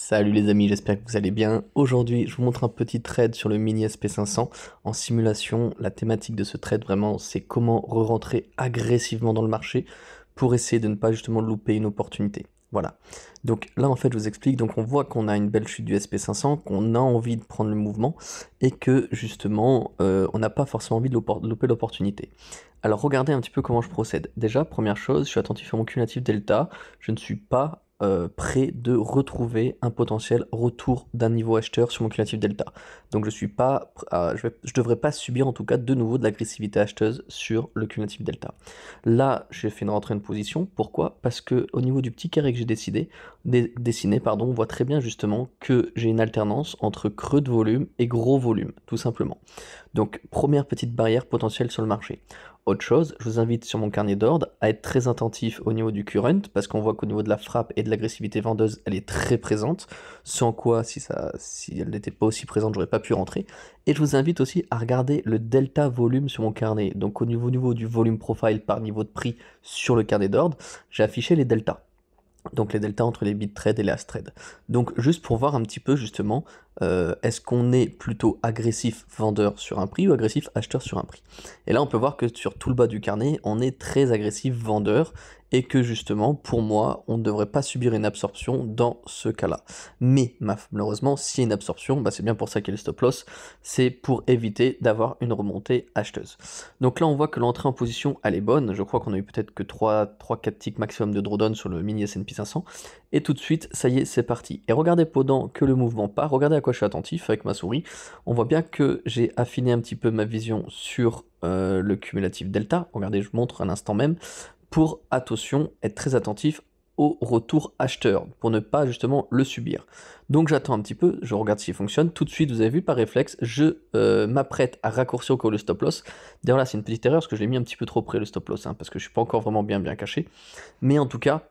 Salut les amis, j'espère que vous allez bien. Aujourd'hui, je vous montre un petit trade sur le mini SP500 en simulation. La thématique de ce trade vraiment, c'est comment re-rentrer agressivement dans le marché pour essayer de ne pas justement louper une opportunité. Voilà. Donc là, en fait, je vous explique. Donc on voit qu'on a une belle chute du SP500, qu'on a envie de prendre le mouvement et que justement, on n'a pas forcément envie de louper l'opportunité. Alors regardez un petit peu comment je procède. Déjà, première chose, je suis attentif à mon cumulatif delta. Je ne suis pas près de retrouver un potentiel retour d'un niveau acheteur sur mon cumulatif delta. Donc je suis pas, je devrais pas subir en tout cas de nouveau de l'agressivité acheteuse sur le cumulatif delta. Là, j'ai fait une rentrée de position. Pourquoi? Parce que au niveau du petit carré que j'ai dessiné, pardon, on voit très bien justement que j'ai une alternance entre creux de volume et gros volume, tout simplement. Donc première petite barrière potentielle sur le marché. Autre chose, je vous invite sur mon carnet d'ordre à être très attentif au niveau du current, parce qu'on voit qu'au niveau de la frappe et de l'agressivité vendeuse, elle est très présente, sans quoi, si elle n'était pas aussi présente, j'aurais pas pu rentrer. Et je vous invite aussi à regarder le delta volume sur mon carnet. Donc au niveau du volume profile par niveau de prix sur le carnet d'ordre, j'ai affiché les deltas. Donc les deltas entre les bid trade et les as trade. Donc juste pour voir un petit peu justement, est-ce qu'on est plutôt agressif vendeur sur un prix ou agressif acheteur sur un prix. Et là on peut voir que sur tout le bas du carnet, on est très agressif vendeur et que justement pour moi, on ne devrait pas subir une absorption dans ce cas-là. Mais malheureusement, s'il y a une absorption, bah, c'est bien pour ça qu'il y a le stop loss, c'est pour éviter d'avoir une remontée acheteuse. Donc là on voit que l'entrée en position elle est bonne, je crois qu'on a eu peut-être que 3-4 ticks maximum de drawdown sur le mini S&P 500, et tout de suite ça y est c'est parti. Et regardez pendant que le mouvement part, regardez à quoi je suis attentif avec ma souris, on voit bien que j'ai affiné un petit peu ma vision sur le cumulatif delta, regardez je montre à l'instant même, pour attention être très attentif au retour acheteur, pour ne pas justement le subir. Donc j'attends un petit peu, je regarde s'il fonctionne, tout de suite vous avez vu par réflexe, je m'apprête à raccourcir encore le stop loss. D'ailleurs là c'est une petite erreur parce que je l'ai mis un petit peu trop près le stop loss, hein, parce que je suis pas encore vraiment bien caché. Mais en tout cas,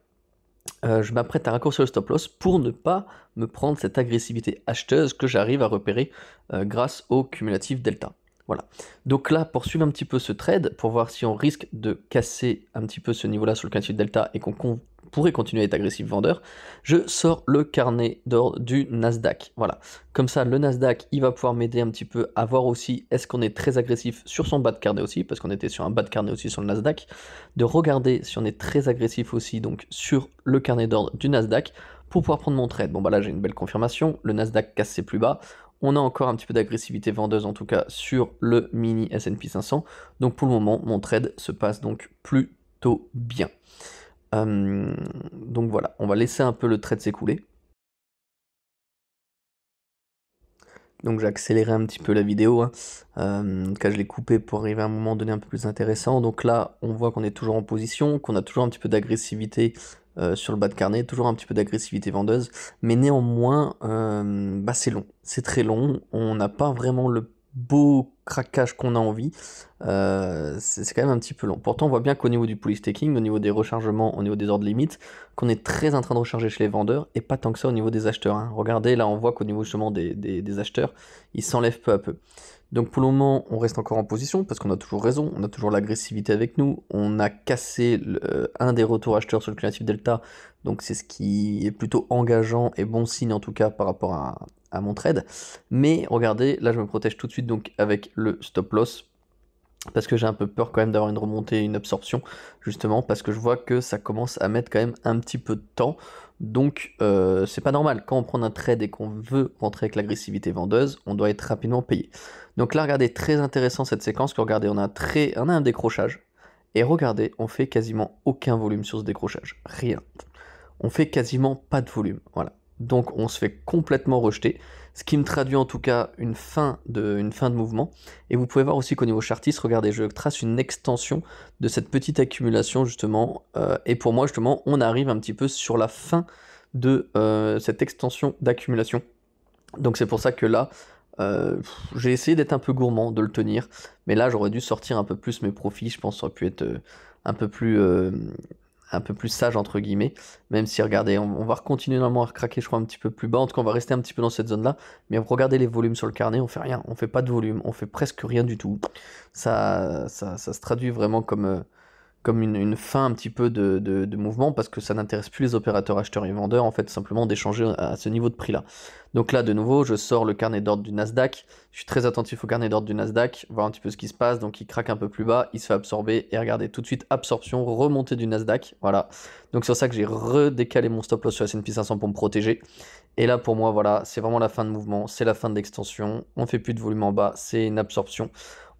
je m'apprête à raccourcir le stop loss pour ne pas me prendre cette agressivité acheteuse que j'arrive à repérer grâce au cumulatif delta. Voilà. Donc là, pour suivre un petit peu ce trade, pour voir si on risque de casser un petit peu ce niveau-là sur le cumulatif delta et qu'on pourrait continuer à être agressif vendeur, je sors le carnet d'ordre du Nasdaq. Voilà. Comme ça, le Nasdaq, il va pouvoir m'aider un petit peu à voir aussi est-ce qu'on est très agressif sur son bas de carnet aussi, parce qu'on était sur un bas de carnet aussi sur le Nasdaq, de regarder si on est très agressif aussi donc sur le carnet d'ordre du Nasdaq pour pouvoir prendre mon trade. Bon bah là j'ai une belle confirmation, le Nasdaq casse ses plus bas, on a encore un petit peu d'agressivité vendeuse en tout cas sur le mini S&P 500, donc pour le moment mon trade se passe donc plutôt bien. Donc voilà, on va laisser un peu le trade s'écouler. Donc j'ai accéléré un petit peu la vidéo, hein. En tout cas je l'ai coupé pour arriver à un moment donné un peu plus intéressant. Donc là on voit qu'on est toujours en position, qu'on a toujours un petit peu d'agressivité sur le bas de carnet, toujours un petit peu d'agressivité vendeuse, mais néanmoins bah c'est long, c'est très long, on n'a pas vraiment le beau craquage qu'on a envie, c'est quand même un petit peu long. Pourtant on voit bien qu'au niveau du polystaking, au niveau des rechargements, au niveau des ordres limites, qu'on est très en train de recharger chez les vendeurs et pas tant que ça au niveau des acheteurs, hein. Regardez, là on voit qu'au niveau justement des acheteurs, ils s'enlèvent peu à peu. Donc pour le moment, on reste encore en position parce qu'on a toujours raison, on a toujours l'agressivité avec nous, on a cassé un des retours acheteurs sur le cumulatif delta, donc c'est ce qui est plutôt engageant et bon signe en tout cas par rapport à mon trade. Mais regardez, là je me protège tout de suite donc avec le stop loss parce que j'ai un peu peur quand même d'avoir une remontée, une absorption, justement, parce que je vois que ça commence à mettre quand même un petit peu de temps, donc c'est pas normal, quand on prend un trade et qu'on veut rentrer avec l'agressivité vendeuse, on doit être rapidement payé. Donc là, regardez, très intéressant cette séquence, que regardez, on a un décrochage, et regardez, on fait quasiment aucun volume sur ce décrochage, rien. On fait quasiment pas de volume, voilà. Donc on se fait complètement rejeter, ce qui me traduit en tout cas une fin de mouvement. Et vous pouvez voir aussi qu'au niveau chartiste, regardez, je trace une extension de cette petite accumulation justement, et pour moi justement, on arrive un petit peu sur la fin de cette extension d'accumulation. Donc c'est pour ça que là, j'ai essayé d'être un peu gourmand, de le tenir, mais là j'aurais dû sortir un peu plus mes profits, je pense que ça aurait pu être un peu plus sage entre guillemets, même si regardez, on va continuer normalement à recraquer je crois un petit peu plus bas, en tout cas on va rester un petit peu dans cette zone là, mais regardez les volumes sur le carnet, on fait rien, on fait pas de volume, on fait presque rien du tout, ça se traduit vraiment comme une fin un petit peu de mouvement, parce que ça n'intéresse plus les opérateurs acheteurs et vendeurs, en fait, simplement d'échanger à ce niveau de prix-là. Donc là, de nouveau, je sors le carnet d'ordre du Nasdaq, je suis très attentif au carnet d'ordre du Nasdaq, voir un petit peu ce qui se passe, donc il craque un peu plus bas, il se fait absorber, et regardez, tout de suite, absorption, remontée du Nasdaq, voilà. Donc c'est pour ça que j'ai redécalé mon stop loss sur S&P 500 pour me protéger. Et là, pour moi, voilà, c'est vraiment la fin de mouvement, c'est la fin de l'extension, on fait plus de volume en bas, c'est une absorption.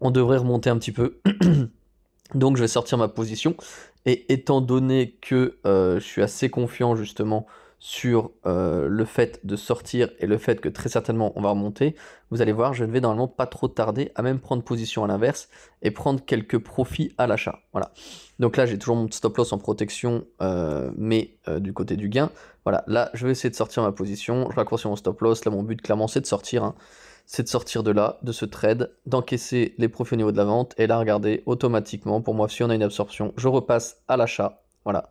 On devrait remonter un petit peu. Donc je vais sortir ma position. Et étant donné que je suis assez confiant justement sur le fait de sortir et le fait que très certainement on va remonter, vous allez voir, je ne vais normalement pas trop tarder à même prendre position à l'inverse et prendre quelques profits à l'achat. Voilà. Donc là j'ai toujours mon stop loss en protection, mais du côté du gain. Voilà, là je vais essayer de sortir ma position, je raccourcis mon stop loss, là mon but clairement c'est de sortir, hein. C'est de sortir de là, de ce trade, d'encaisser les profits au niveau de la vente, et là, regardez, automatiquement, pour moi, si on a une absorption, je repasse à l'achat, voilà.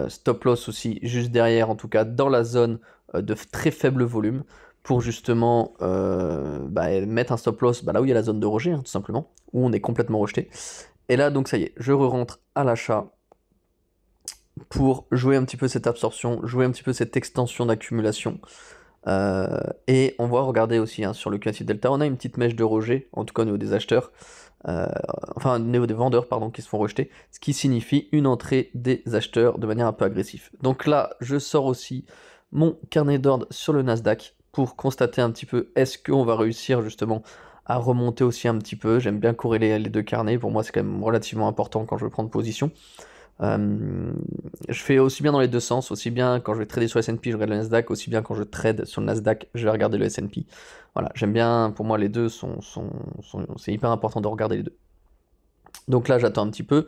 Stop loss aussi, juste derrière, en tout cas, dans la zone de très faible volume, pour justement mettre un stop loss là où il y a la zone de rejet, hein, tout simplement, où on est complètement rejeté. Et là, donc ça y est, je re-rentre à l'achat pour jouer un petit peu cette absorption, jouer un petit peu cette extension d'accumulation. Et on va regarder aussi, hein, sur le QNC Delta, on a une petite mèche de rejet, en tout cas au niveau des acheteurs, enfin au niveau des vendeurs, pardon, qui se font rejeter, ce qui signifie une entrée des acheteurs de manière un peu agressive. Donc là, je sors aussi mon carnet d'ordre sur le Nasdaq pour constater un petit peu, est-ce qu'on va réussir justement à remonter aussi un petit peu. J'aime bien corréler les deux carnets, pour moi c'est quand même relativement important quand je veux prendre position. Je fais aussi bien dans les deux sens, aussi bien quand je vais trader sur le S&P, je regarde le Nasdaq, aussi bien quand je trade sur le Nasdaq, je vais regarder le S&P. Voilà, j'aime bien, pour moi les deux c'est hyper important de regarder les deux. Donc là j'attends un petit peu.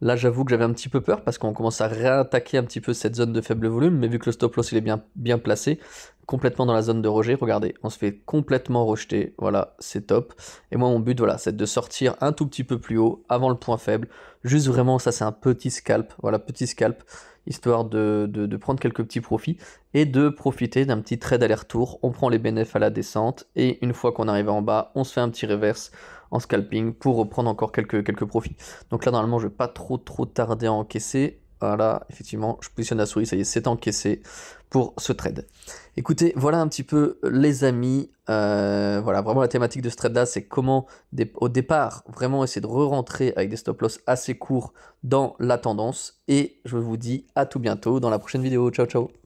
Là j'avoue que j'avais un petit peu peur parce qu'on commence à réattaquer un petit peu cette zone de faible volume, mais vu que le stop loss il est bien placé, complètement dans la zone de rejet, regardez, on se fait complètement rejeter, voilà, c'est top. Et moi mon but, voilà, c'est de sortir un tout petit peu plus haut, avant le point faible, juste vraiment, ça c'est un petit scalp, voilà, petit scalp, histoire de prendre quelques petits profits, et de profiter d'un petit trade aller-retour, on prend les bénéfices à la descente, et une fois qu'on arrive en bas, on se fait un petit reverse en scalping pour reprendre encore quelques profits. Donc là normalement je vais pas trop tarder à encaisser. Voilà, effectivement, je positionne la souris, ça y est, c'est encaissé pour ce trade. Écoutez, voilà un petit peu les amis, voilà, vraiment la thématique de ce trade là, c'est comment au départ vraiment essayer de re-rentrer avec des stop loss assez courts dans la tendance, et je vous dis à tout bientôt dans la prochaine vidéo. Ciao ciao.